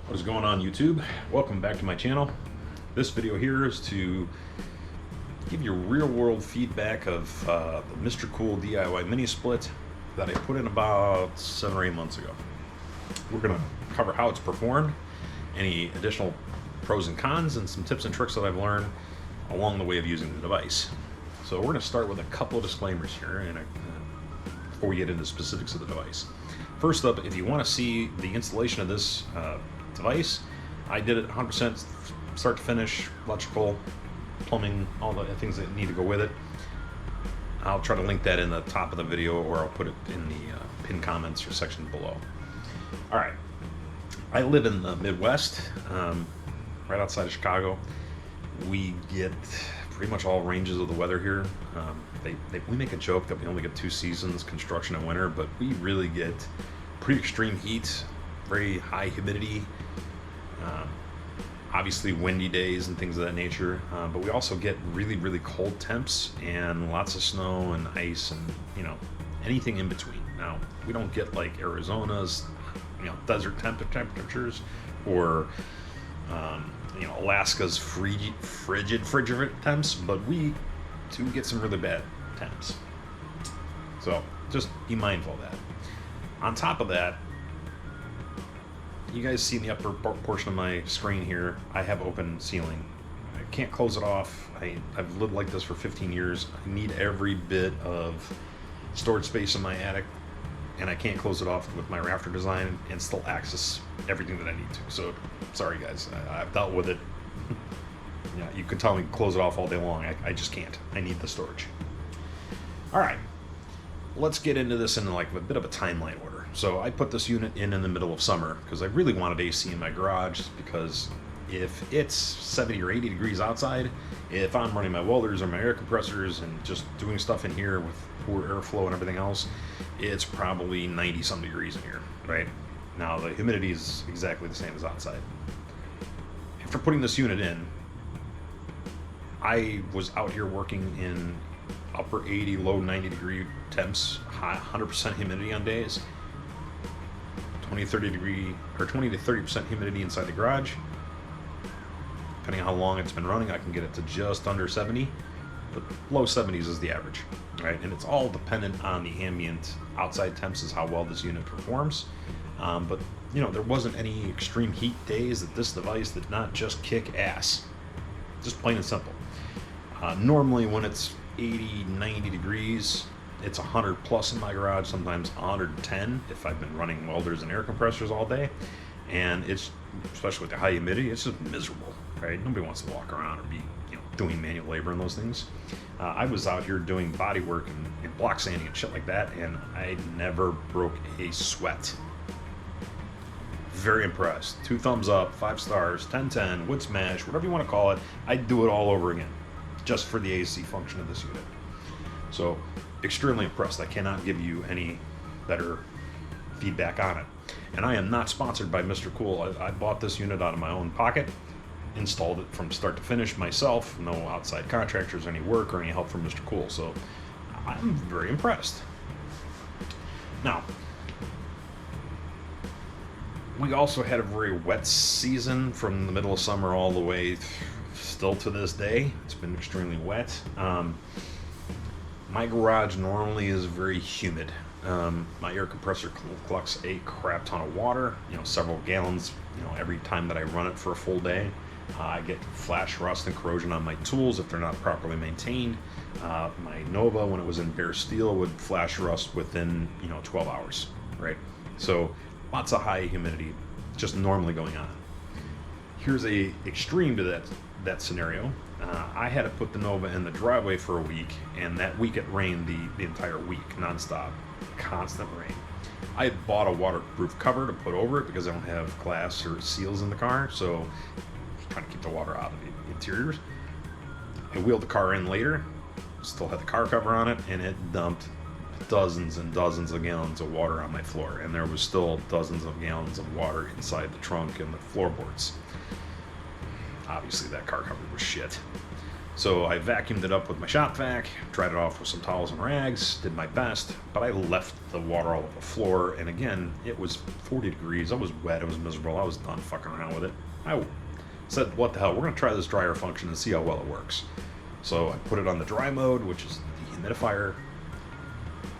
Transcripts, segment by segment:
What is going on, YouTube? Welcome back to my channel. This video here is to give you real-world feedback of the Mr. Cool DIY mini split that I put in about 7 or 8 months ago. We're going to cover how it's performed, any additional pros and cons, and some tips and tricks that I've learned along the way of using the device. So we're going to start with a couple of disclaimers here and before we get into specifics of the device. First up, if you want to see the installation of this device, I did it 100% start to finish, electrical, plumbing, all the things that need to go with it. I'll try to link that in the top of the video, or I'll put it in the pinned comments or section below. Alright, I live in the Midwest, right outside of Chicago. We get pretty much all ranges of the weather here. We make a joke that we only get 2 seasons, construction and winter, but we really get pretty extreme heat, very high humidity, obviously windy days and things of that nature, but we also get really cold temps and lots of snow and ice and anything in between. Now, we don't get like Arizona's desert temperatures or Alaska's frigid temps, but we do get some really bad temps. So just be mindful of that. On top of that, you guys see in the upper portion of my screen here, I have open ceiling. I can't close it off. I've lived like this for 15 years. I need every bit of storage space in my attic, and I can't close it off with my rafter design and still access everything that I need to. So sorry guys, I've dealt with it. You can tell me close it off all day long. I just can't. I need the storage. All right, let's get into this in like a bit of a timeline order. So I put this unit in the middle of summer because I really wanted AC in my garage, because if it's 70 or 80 degrees outside, if I'm running my welders or my air compressors and just doing stuff in here with poor airflow and everything else, it's probably 90 some degrees in here, right? Now the humidity is exactly the same as outside. After putting this unit in, I was out here working in upper 80, low 90 degree temps, high 100% humidity on days, 20 to 30% humidity inside the garage. Depending on how long it's been running, I can get it to just under 70, but low 70s is the average, right? And it's all dependent on the ambient outside temps, is how well this unit performs. But there wasn't any extreme heat days that this device did not just kick ass, just plain and simple. Normally when it's 80, 90 degrees, it's 100 plus in my garage, sometimes 110 if I've been running welders and air compressors all day. And it's, especially with the high humidity, it's just miserable, right? Nobody wants to walk around or be doing manual labor and those things. I was out here doing body work and block sanding and shit like that, and I never broke a sweat. Very impressed. 2 thumbs up, 5 stars, 10/10, wood smash, whatever you want to call it. I'd do it all over again, just for the AC function of this unit. So extremely impressed. I cannot give you any better feedback on it. And I am not sponsored by Mr. Cool. I bought this unit out of my own pocket, installed it from start to finish myself, no outside contractors, any work, or any help from Mr. Cool. So I'm very impressed. Now, we also had a very wet season from the middle of summer all the way still to this day. It's been extremely wet. My garage normally is very humid. My air compressor collects a crap ton of water, several gallons, every time that I run it for a full day. I get flash rust and corrosion on my tools if they're not properly maintained. My Nova, when it was in bare steel, would flash rust within 12 hours, right? So lots of high humidity just normally going on. Here's a extreme to that scenario. I had to put the Nova in the driveway for a week, and that week it rained the entire week, nonstop, constant rain. I had bought a waterproof cover to put over it because I don't have glass or seals in the car, so I was trying to keep the water out of the interiors. I wheeled the car in later, still had the car cover on it, and it dumped dozens and dozens of gallons of water on my floor, and there was still dozens of gallons of water inside the trunk and the floorboards. Obviously that car cover was shit. So I vacuumed it up with my shop vac, dried it off with some towels and rags, did my best, but I left the water all over the floor, and again, it was 40 degrees, I was wet, it was miserable, I was done fucking around with it. I said, what the hell, we're gonna try this dryer function and see how well it works. So I put it on the dry mode, which is the humidifier,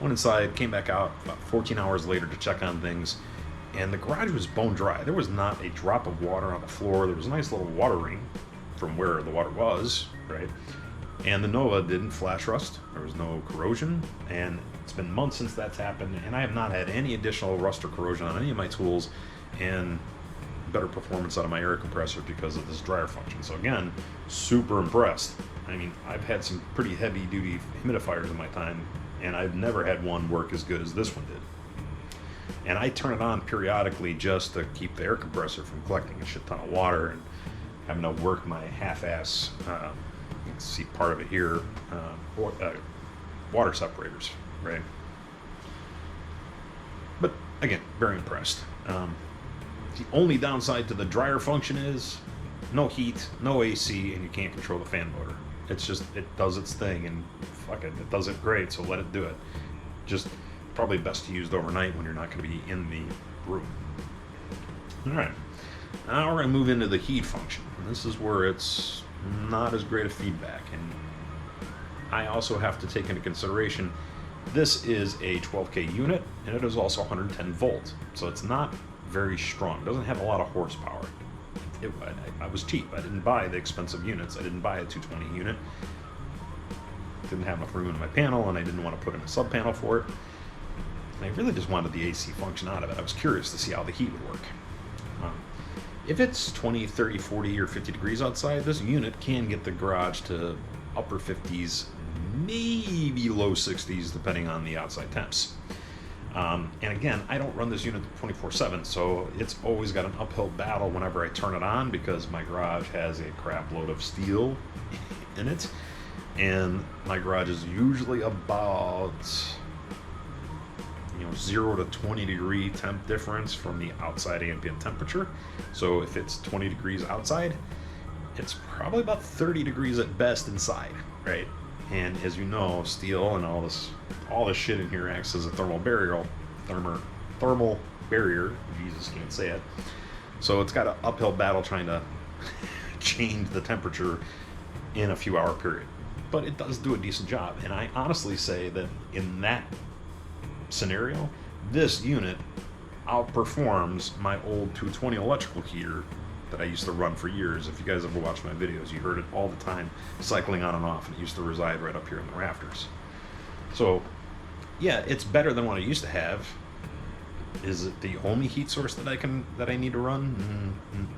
went inside, came back out about 14 hours later to check on things, and the garage was bone dry. There was not a drop of water on the floor. There was a nice little water ring from where the water was, right? And the Nova didn't flash rust. There was no corrosion, and it's been months since that's happened, and I have not had any additional rust or corrosion on any of my tools, and better performance out of my air compressor because of this dryer function. So again, super impressed. I mean, I've had some pretty heavy duty humidifiers in my time, and I've never had one work as good as this one did. And I turn it on periodically just to keep the air compressor from collecting a shit ton of water and having to work my half-ass, you can see part of it here, water separators, right? But again, very impressed. The only downside to the dryer function is no heat, no AC, and you can't control the fan motor. It's just, it does its thing, and fuck it, it does it great, so let it do it. Just probably best to use overnight when you're not going to be in the room. Alright, now we're going to move into the heat function. This is where it's not as great a feedback, and I also have to take into consideration this is a 12K unit, and it is also 110 volt, so it's not very strong. It doesn't have a lot of horsepower. I was cheap. I didn't buy the expensive units. I didn't buy a 220 unit. Didn't have enough room in my panel, and I didn't want to put in a sub panel for it. And I really just wanted the AC function out of it. I was curious to see how the heat would work. If it's 20, 30, 40, or 50 degrees outside, this unit can get the garage to upper 50s, maybe low 60s, depending on the outside temps. And again, I don't run this unit 24/7, so it's always got an uphill battle whenever I turn it on because my garage has a crap load of steel in it, and my garage is usually about 0 to 20 degree temp difference from the outside ambient temperature. So if it's 20 degrees outside, it's probably about 30 degrees at best inside, right? And as you know, steel and all this shit in here acts as a thermal barrier. Jesus, can't say it. So it's got an uphill battle trying to change the temperature in a few hour period. But it does do a decent job. And I honestly say that in that scenario, this unit outperforms my old 220 electrical heater that I used to run for years. If you guys ever watched my videos, you heard it all the time, cycling on and off, and it used to reside right up here in the rafters. So, yeah, it's better than what I used to have. Is it the only heat source that I need to run?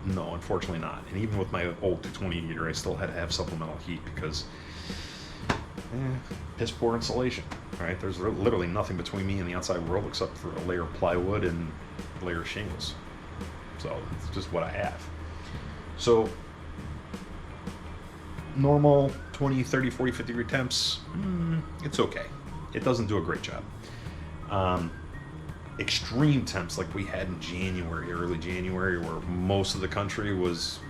No, unfortunately not. And even with my old 220 heater, I still had to have supplemental heat because piss poor insulation, right? There's literally nothing between me and the outside world except for a layer of plywood and a layer of shingles. So it's just what I have. So normal 20, 30, 40, 50 degree temps, it's okay. It doesn't do a great job. Extreme temps like we had in January, early January, where most of the country was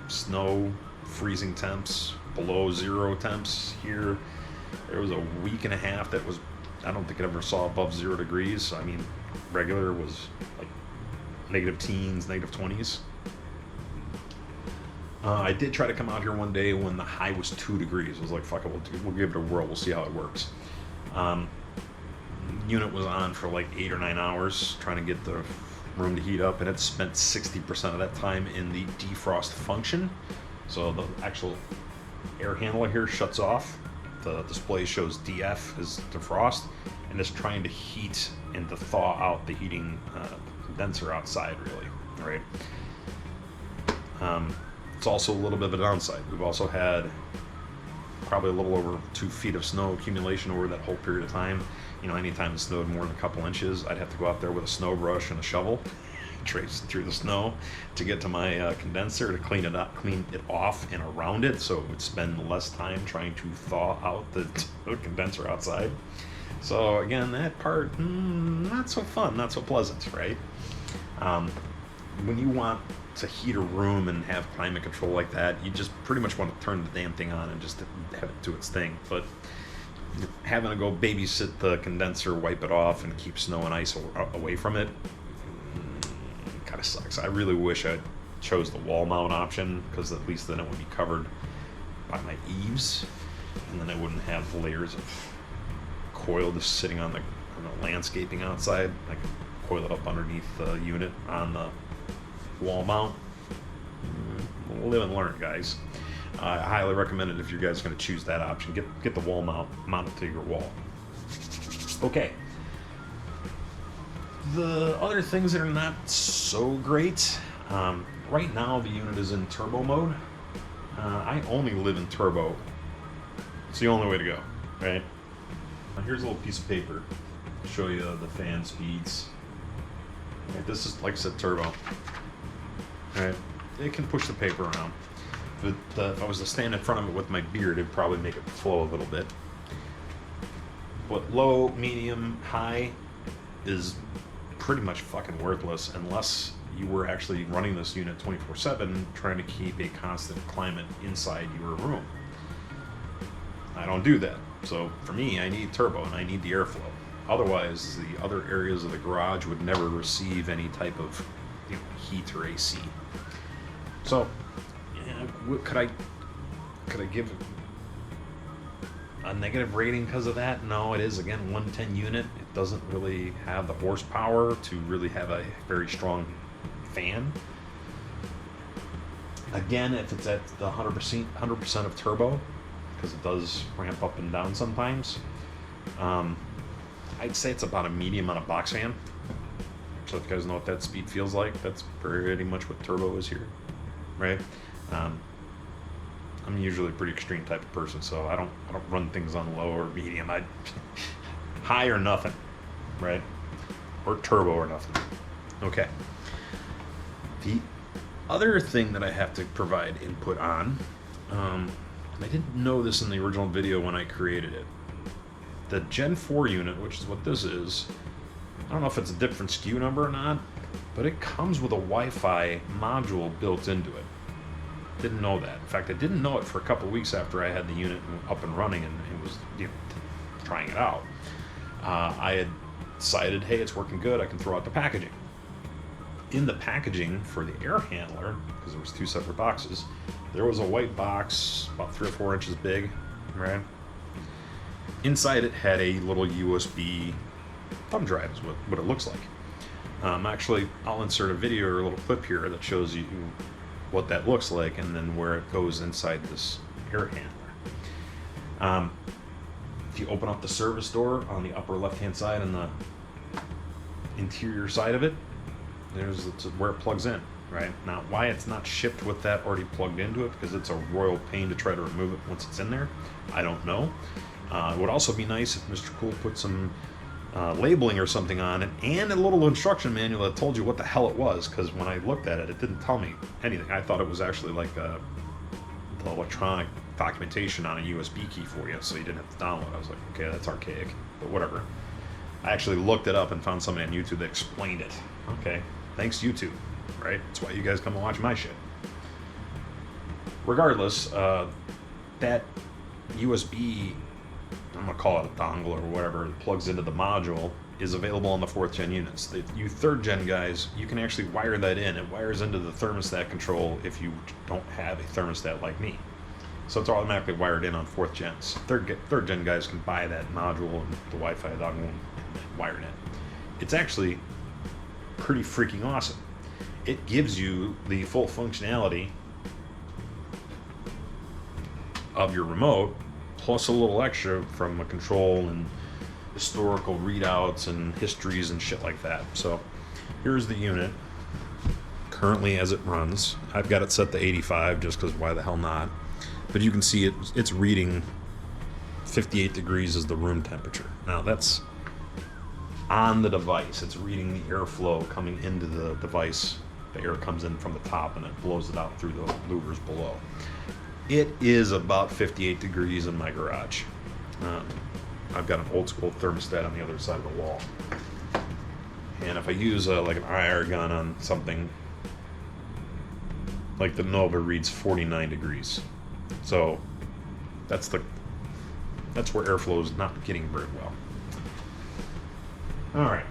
snow, freezing temps, below zero temps. Here, there was a week and a half that was, I don't think it ever saw above 0 degrees. I mean, regular was like negative teens, negative 20s. I did try to come out here one day when the high was 2 degrees. I was like, fuck it, we'll give it a whirl. We'll see how it works. Unit was on for like 8 or 9 hours trying to get the room to heat up, and it spent 60% of that time in the defrost function. So the actual air handler here shuts off. The display shows DF is defrost, and it's trying to heat and to thaw out the heating condenser outside, really, right? It's also a little bit of a downside. We've also had probably a little over 2 feet of snow accumulation over that whole period of time. Anytime it snowed more than a couple inches, I'd have to go out there with a snow brush and a shovel, trace through the snow to get to my condenser to clean it off and around it, so it would spend less time trying to thaw out the condenser outside. So again, that part, not so fun, not so pleasant, right? When you want to heat a room and have climate control like that, you just pretty much want to turn the damn thing on and just have it do its thing. But having to go babysit the condenser, wipe it off, and keep snow and ice away from it kind of sucks. I really wish I chose the wall mount option, because at least then it would be covered by my eaves, and then I wouldn't have layers of coil just sitting on the landscaping outside. I could coil it up underneath the unit on the wall mount. Live and learn, guys. I highly recommend it if you guys are going to choose that option. Get the wall mounted to your wall. Okay. The other things that are not so great. Right now the unit is in turbo mode. I only live in turbo. It's the only way to go, right? Here's a little piece of paper to show you the fan speeds. Okay, this is, like I said, turbo. Alright, it can push the paper around. But if I was to stand in front of it with my beard, it'd probably make it flow a little bit. But low, medium, high is pretty much fucking worthless unless you were actually running this unit 24/7 trying to keep a constant climate inside your room. I don't do that. So for me, I need turbo and I need the airflow. Otherwise, the other areas of the garage would never receive any type of heat or AC. So, yeah, could I give a negative rating because of that? No, it is, again, 110 unit. It doesn't really have the horsepower to really have a very strong fan. Again, if it's at the 100% of turbo, because it does ramp up and down sometimes, I'd say it's about a medium on a box fan. So if you guys know what that speed feels like, that's pretty much what turbo is here, right? I'm usually a pretty extreme type of person, so I don't run things on low or medium. I high or nothing, right? Or turbo or nothing. Okay. The other thing that I have to provide input on, and I didn't know this in the original video when I created it. The Gen 4 unit, which is what this is, I don't know if it's a different SKU number or not, but it comes with a Wi-Fi module built into it. Didn't know that. In fact, I didn't know it for a couple of weeks after I had the unit up and running and it was trying it out. I had decided, hey, it's working good, I can throw out the packaging. In the packaging for the air handler, because there was 2 separate boxes, there was a white box about 3 or 4 inches big, right? Inside it had a little USB thumb drive, is what it looks like. Actually, I'll insert a video or a little clip here that shows you what that looks like and then where it goes inside this air handler. If you open up the service door on the upper left-hand side and the interior side of it, there's where it plugs in, right? Now, why it's not shipped with that already plugged into it, because it's a royal pain to try to remove it once it's in there, I don't know. It would also be nice if Mr. Cool put some labeling or something on it and a little instruction manual that told you what the hell it was, because when I looked at it, it didn't tell me anything. I thought it was actually like the electronic documentation on a USB key for you, so you didn't have to download. I was like, okay, that's archaic, but whatever. I actually looked it up and found somebody on YouTube that explained it. Okay, thanks YouTube, right? That's why you guys come and watch my shit. Regardless, that USB, I'm gonna call it a dongle or whatever, it plugs into the module, is available on the 4th gen units. You 3rd gen guys, you can actually wire that in. It wires into the thermostat control if you don't have a thermostat like me. So it's automatically wired in on 4th gens. 3rd gen guys can buy that module and the Wi-Fi dongle and wire it in. It's actually pretty freaking awesome. It gives you the full functionality of your remote, plus a little extra from a control and historical readouts and histories and shit like that. So here's the unit currently as it runs. I've got it set to 85 just because why the hell not, but you can see it's reading 58 degrees as the room temperature. Now that's on the device. It's reading the airflow coming into the device. The air comes in from the top and it blows it out through the louvers below. It is about 58 degrees in my garage. I've got an old school thermostat on the other side of the wall. And if I use like an IR gun on something, like the Nova reads 49 degrees. So that's where airflow is not getting very well. All right.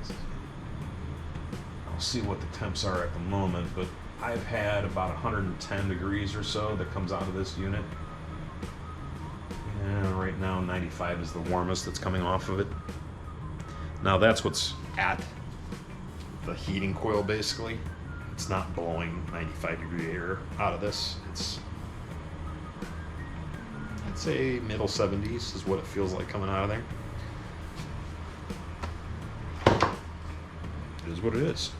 I'll see what the temps are at the moment, but I've had about 110 degrees or so that comes out of this unit. And right now 95 is the warmest that's coming off of it. Now that's what's at the heating coil basically. It's not blowing 95 degree air out of this. It's, I'd say middle 70s is what it feels like coming out of there. It is what it is.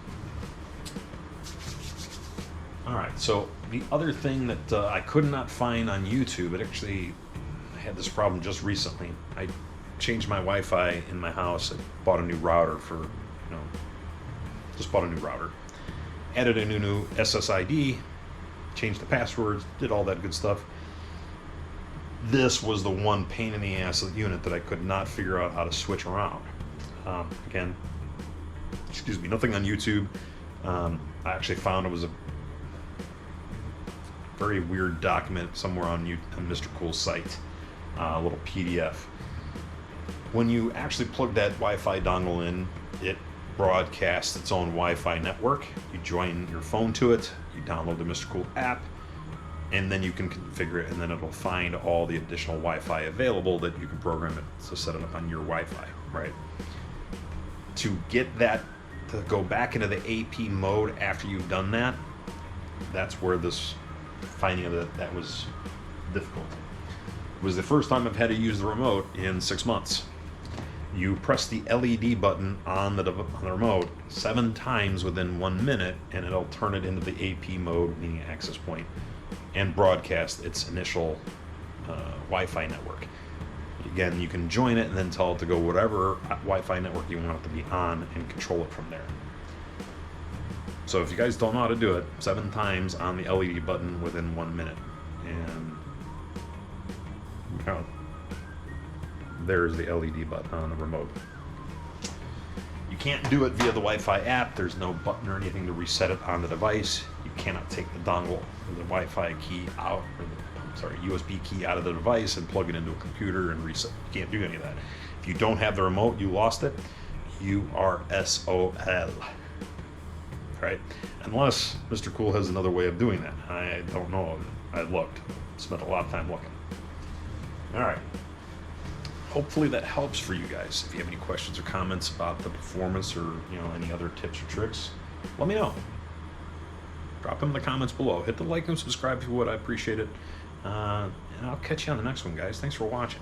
Alright, so the other thing that I could not find on YouTube, I had this problem just recently. I changed my Wi-Fi in my house. I bought a new router just bought a new router. Added a new SSID, changed the passwords, did all that good stuff. This was the one pain in the ass of the unit that I could not figure out how to switch around. Again, excuse me, nothing on YouTube. I actually found it was a very weird document somewhere on Mr. Cool's site, a little PDF. When you actually plug that Wi-Fi dongle in, it broadcasts its own Wi-Fi network. You join your phone to it, you download the Mr. Cool app, and then you can configure it, and then it'll find all the additional Wi-Fi available that you can program it to set it up on your Wi-Fi, right? To get that to go back into the AP mode after you've done that, that's where this finding of that was difficult. It was the first time I've had to use the remote in 6 months. You press the LED button on the remote 7 times within 1 minute, and it'll turn it into the AP mode, meaning access point, and broadcast its initial Wi-Fi network. Again, you can join it and then tell it to go whatever Wi-Fi network you want it to be on and control it from there. So if you guys don't know how to do it, 7 times on the LED button within 1 minute. And there's the LED button on the remote. You can't do it via the Wi-Fi app. There's no button or anything to reset it on the device. You cannot take the dongle or the Wi-Fi key out, or the USB key out of the device and plug it into a computer and reset. You can't do any of that. If you don't have the remote, you lost it. You are SOL. Right? Unless Mr. Cool has another way of doing that. I don't know. I looked. Spent a lot of time looking. Alright. Hopefully that helps for you guys. If you have any questions or comments about the performance or any other tips or tricks, let me know. Drop them in the comments below. Hit the like and subscribe if you would. I appreciate it. And I'll catch you on the next one, guys. Thanks for watching.